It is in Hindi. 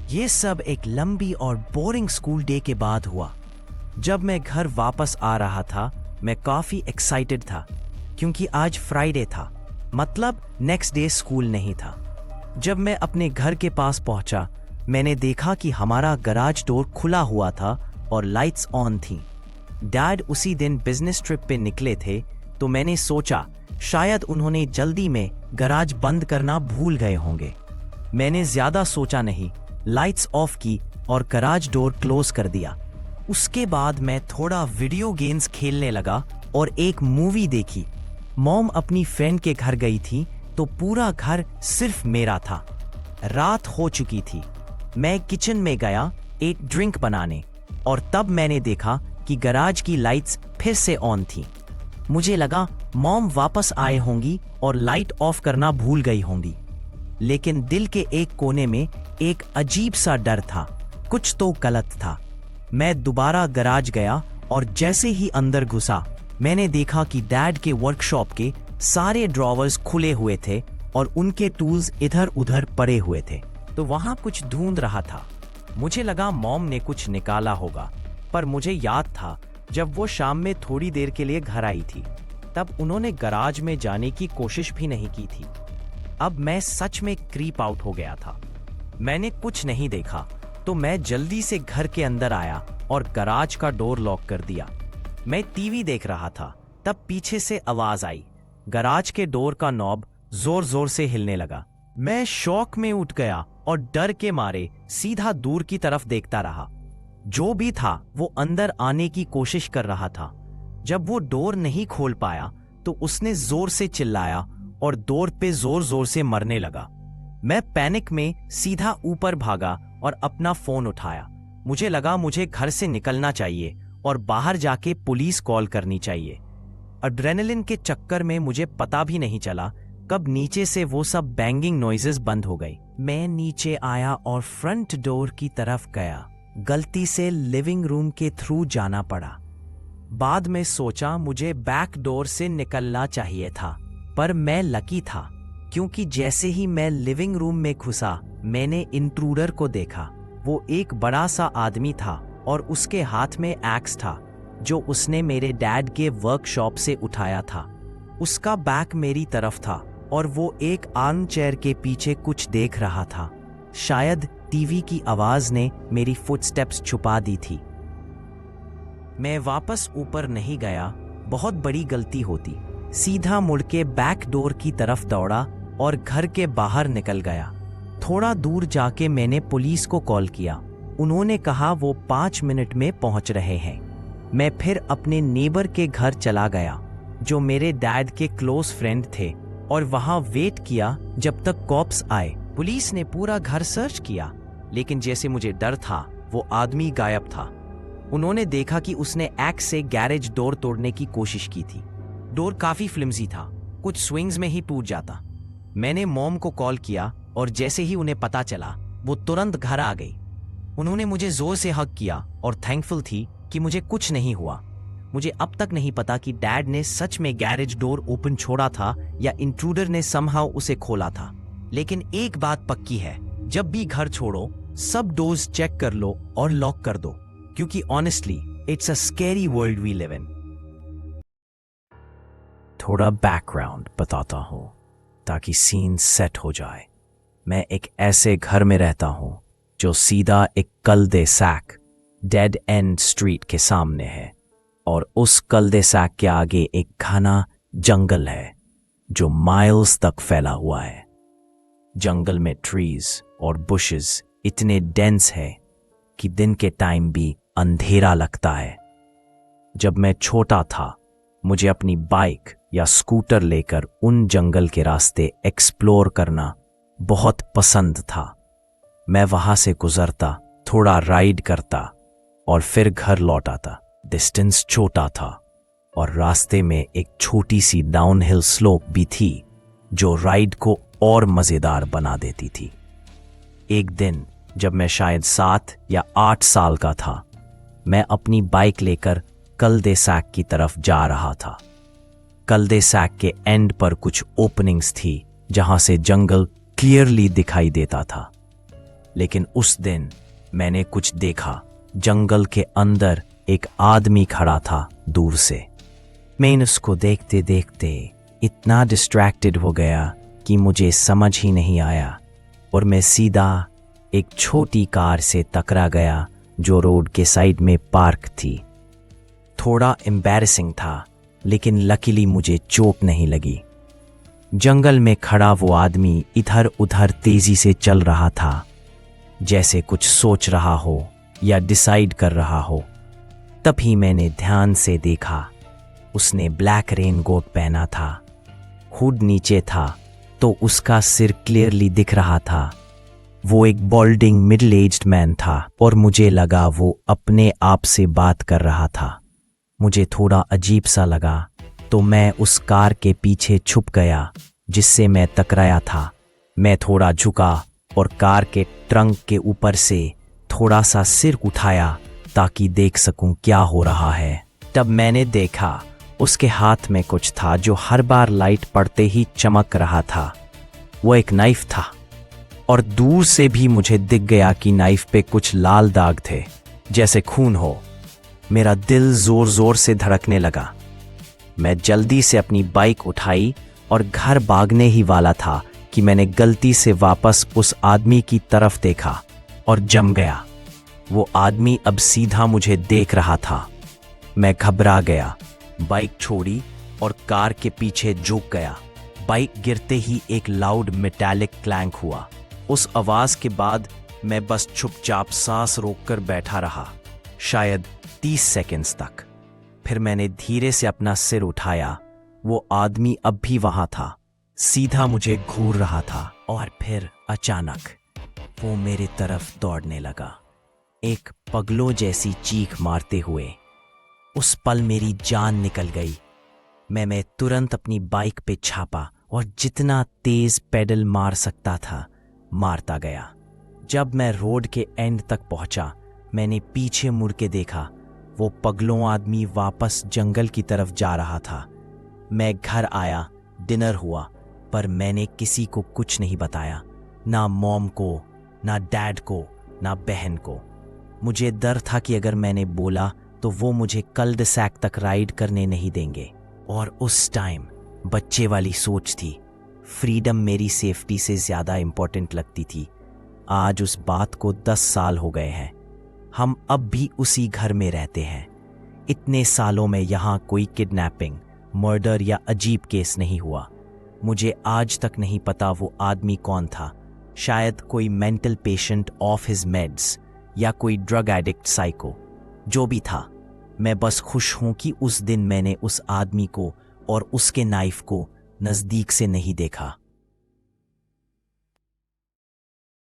ये सब एक लंबी और बोरिंग स्कूल डे के बाद हुआ। जब मैं घर वापस आ रहा था, मैं काफी एक्साइटेड था क्योंकि आज फ्राइडे था, मतलब नेक्स्ट डे स्कूल नहीं था। जब मैं अपने घर के पास पहुंचा, मैंने देखा कि हमारा गराज डोर खुला हुआ था और लाइट्स ऑन थी। डैड उसी दिन बिजनेस ट्रिप पे निकले थे, तो मैंने सोचा शायद उन्होंने जल्दी में गराज बंद करना भूल गए होंगे। मैंने ज्यादा सोचा नहीं, लाइट्स ऑफ की और गराज डोर क्लोज कर दिया। उसके बाद मैं थोड़ा वीडियो गेम्स खेलने लगा और एक मूवी देखी। मॉम अपनी फ्रेंड के घर गई थी, तो पूरा घर सिर्फ मेरा था। रात हो चुकी थी। मैं किचन में गया एक ड्रिंक बनाने, और तब मैंने देखा कि गराज की लाइट्स फिर से ऑन थी। मुझे लगा मॉम वापस आए होंगी और लाइट ऑफ करना भूल गई होंगी, लेकिन दिल के एक कोने में एक अजीब सा डर था, कुछ तो गलत था। मैं दोबारा गराज गया और जैसे ही अंदर घुसा, मैंने देखा कि डैड के वर्कशॉप के सारे ड्रॉवर्स खुले हुए थे और उनके टूल्स इधर उधर पड़े हुए थे। तो वहां कुछ ढूंढ रहा था। मुझे लगा मॉम ने कुछ निकाला होगा, पर मुझे याद था जब वो शाम में थोड़ी देर के लिए घर आई थी, तब उन्होंने गराज में जाने की कोशिश भी नहीं की थी। अब मैं सच में क्रीप आउट हो गया था। मैंने कुछ नहीं देखा, तो मैं जल्दी से घर के अंदर आया और गराज का डोर लॉक कर दिया। मैं टीवी देख रहा था, तब पीछे से आवाज आई। गराज के डोर का नॉब जोर जोर से हिलने लगा। मैं शॉक में उठ गया और डर के मारे सीधा दूर की तरफ देखता रहा। जो भी था वो अंदर आने की कोशिश कर रहा था। जब वो डोर नहीं खोल पाया, तो उसने जोर से चिल्लाया और डोर पे जोर जोर से मरने लगा। मैं पैनिक में सीधा ऊपर भागा और अपना फोन उठाया। मुझे लगा मुझे घर से निकलना चाहिए और बाहर जाके पुलिस कॉल करनी चाहिए। एड्रेनलिन के चक्कर में मुझे पता भी नहीं चला कब नीचे से वो सब बैंगिंग नॉइजेस बंद हो गई। मैं नीचे आया और फ्रंट डोर की तरफ गया। गलती से लिविंग रूम के थ्रू जाना पड़ा। बाद में सोचा मुझे बैक डोर से निकलना चाहिए था, पर मैं लकी था क्योंकि जैसे ही मैं लिविंग रूम में घुसा, मैंने इंट्रूडर को देखा। वो एक बड़ा सा आदमी था और उसके हाथ में एक्स था, जो उसने मेरे डैड के वर्कशॉप से उठाया था। उसका बैक मेरी तरफ था और वो एक आर्म चेयर के पीछे कुछ देख रहा था। शायद टीवी की आवाज ने मेरी फुटस्टेप्स छुपा दी थी। मैं वापस ऊपर नहीं गया, बहुत बड़ी गलती होती। सीधा मुड़ के बैक डोर की तरफ दौड़ा और घर के बाहर निकल गया। थोड़ा दूर जाके मैंने पुलिस को कॉल किया। उन्होंने कहा वो 5 मिनट में पहुंच रहे हैं। मैं फिर अपने नेबर के घर चला गया, जो मेरे डैड के क्लोज फ्रेंड थे, और वहां वेट किया जब तक कॉप्स आए। पुलिस ने पूरा घर सर्च किया, लेकिन जैसे मुझे डर था, वो आदमी गायब था। उन्होंने देखा कि उसने एक्स से गैरेज डोर तोड़ने की कोशिश की थी। डोर काफी फ्लिमजी था, कुछ स्विंग्स में ही टूट जाता। मैंने मॉम को कॉल किया और जैसे ही उन्हें पता चला, वो तुरंत घर आ गई। उन्होंने मुझे जोर से हग किया और थैंकफुल थी कि मुझे कुछ नहीं हुआ। मुझे अब तक नहीं पता कि डैड ने सच में गैरेज डोर ओपन छोड़ा था या इंट्रूडर ने समहाउ उसे खोला था। लेकिन एक बात पक्की है, जब भी घर छोड़ो, सब डोर्स चेक कर लो और लॉक कर दो, क्योंकि honestly it's a scary world we live in. थोड़ा बैकग्राउंड बताता हूं ताकि सीन सेट हो जाए। मैं एक ऐसे घर में रहता हूं जो सीधा एक कल्दे सैक डेड एंड स्ट्रीट के सामने है, और उस कल्दे सैक के आगे एक घना जंगल है जो माइल्स तक फैला हुआ है। जंगल में ट्रीज और बुशेस इतने डेंस है कि दिन के टाइम भी अंधेरा लगता है। जब मैं छोटा था, मुझे अपनी बाइक या स्कूटर लेकर उन जंगल के रास्ते एक्सप्लोर करना बहुत पसंद था। मैं वहां से गुजरता, थोड़ा राइड करता और फिर घर लौट आता। डिस्टेंस छोटा था और रास्ते में एक छोटी सी डाउनहिल स्लोप भी थी जो राइड को और मजेदार बना देती थी। एक दिन जब मैं शायद 7 या 8 साल का था, मैं अपनी बाइक लेकर कल्दे सैक की तरफ जा रहा था। कल्दे सैक के एंड पर कुछ ओपनिंग्स थी जहां से जंगल क्लियरली दिखाई देता था। लेकिन उस दिन मैंने कुछ देखा। जंगल के अंदर एक आदमी खड़ा था दूर से। मैं उसको देखते देखते इतना डिस्ट्रैक्टेड हो गया कि मुझे समझ ही नहीं आया और मैं सीधा एक छोटी कार से टकरा गया जो रोड के साइड में पार्क थी। थोड़ा एम्बैरेसिंग था, लेकिन लकीली मुझे चोट नहीं लगी। जंगल में खड़ा वो आदमी इधर उधर तेजी से चल रहा था, जैसे कुछ सोच रहा हो या डिसाइड कर रहा हो। तभी मैंने ध्यान से देखा, उसने ब्लैक रेनकोट पहना था, हुड नीचे था तो उसका सिर क्लियरली दिख रहा था। वो एक बॉल्डिंग मिडिल एज्ड मैन था और मुझे लगा वो अपने आप से बात कर रहा था। मुझे थोड़ा अजीब सा लगा तो मैं उस कार के पीछे छुप गया जिससे मैं टकराया था। मैं थोड़ा झुका और कार के ट्रंक के ऊपर से थोड़ा सा सिर उठाया ताकि देख सकूं क्या हो रहा है। तब मैंने देखा उसके हाथ में कुछ था जो हर बार लाइट पड़ते ही चमक रहा था। वो एक नाइफ था और दूर से भी मुझे दिख गया कि नाइफ पे कुछ लाल दाग थे, जैसे खून हो। मेरा दिल जोर जोर से धड़कने लगा। मैं जल्दी से अपनी बाइक उठाई और घर भागने ही वाला था कि मैंने गलती से वापस उस आदमी की तरफ देखा और जम गया। वो आदमी अब सीधा मुझे देख रहा था। मैं घबरा गया, बाइक छोड़ी और कार के पीछे झुक गया। बाइक गिरते ही एक लाउड मेटालिक क्लैंक हुआ। उस आवाज के बाद मैं बस चुपचाप सांस रोककर बैठा रहा, शायद 30 सेकंड्स तक। फिर मैंने धीरे से अपना सिर उठाया। वो आदमी अब भी वहां था, सीधा मुझे घूर रहा था और फिर अचानक वो मेरी तरफ दौड़ने लगा, एक पगलों जैसी चीख मारते हुए। उस पल मेरी जान निकल गई। मैं तुरंत अपनी बाइक पे छापा और जितना तेज पेडल मार सकता था मारता गया। जब मैं रोड के एंड तक पहुंचा, मैंने पीछे मुड़ के देखा। वो पगलों आदमी वापस जंगल की तरफ जा रहा था। मैं घर आया, डिनर हुआ, पर मैंने किसी को कुछ नहीं बताया, ना मॉम को, ना डैड को, ना बहन को। मुझे डर था कि अगर मैंने बोला तो वो मुझे कल्ड सैक तक राइड करने नहीं देंगे। और उस टाइम बच्चे वाली सोच थी, फ्रीडम मेरी सेफ्टी से ज़्यादा इम्पोर्टेंट लगती थी। आज उस बात को 10 साल हो गए हैं। हम अब भी उसी घर में रहते हैं। इतने सालों में यहाँ कोई किडनैपिंग, मर्डर या अजीब केस नहीं हुआ। मुझे आज तक नहीं पता वो आदमी कौन था। शायद कोई mental patient off his meds या कोई ड्रग एडिक्ट साइको। जो भी था, मैं बस खुश हूं कि उस दिन मैंने उस आदमी को और उसके नाइफ को नज़दीक से नहीं देखा।